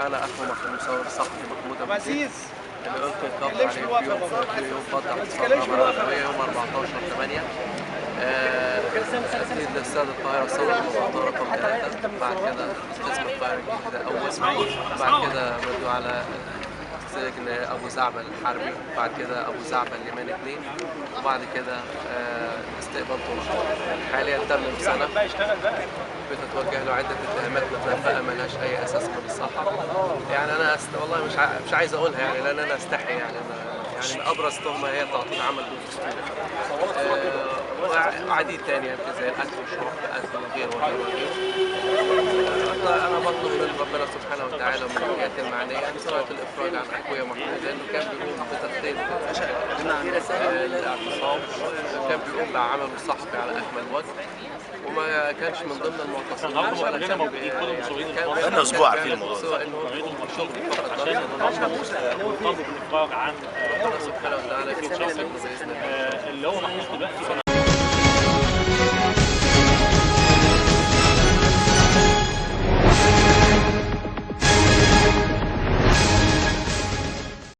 أنا أخو المصور الصحفي محمود أبو زيد اللي ألقي القبض عليه في يوم فتح الثورة العربية يوم 14/8. أكيد لاستاد القاهرة صدر المخطط رقم 3، بعد كده قسم القاهرة الجديدة أول، بعد كده بدوا على سجن أبو زعبل الحربي، بعد كده أبو زعبل اليماني 2، وبعد كده استقبال طرق. حاليا تم سنة بتتوجه له عدة اتهامات متنبأة ملهاش أي أساس من الصحة. يعني أنا والله مش عايز أقولها، يعني لأن أنا أستحي، يعني يعني أبرز تهمة هي تعطيل عمل دون دستوري، وعديد تانية زي القتل والشرب القتل وغيره وغيره وغيره. أنا بطلب من ربنا سبحانه وتعالى ومن الجهات المعنية سرعة الإفراج عن أخويا محمود، لأنه كان بيقوم بتغطية الاعتصام، كان بيقوم بعمله الصحفي على أكمل وجه، وما كانش من ضمن المعتصمين ولا كان بقالنا اسبوع عارفين الموضوع ده، سواء انه شغل فقط ربنا سبحانه وتعالى في باذن الله اللي هو محبوس دلوقتي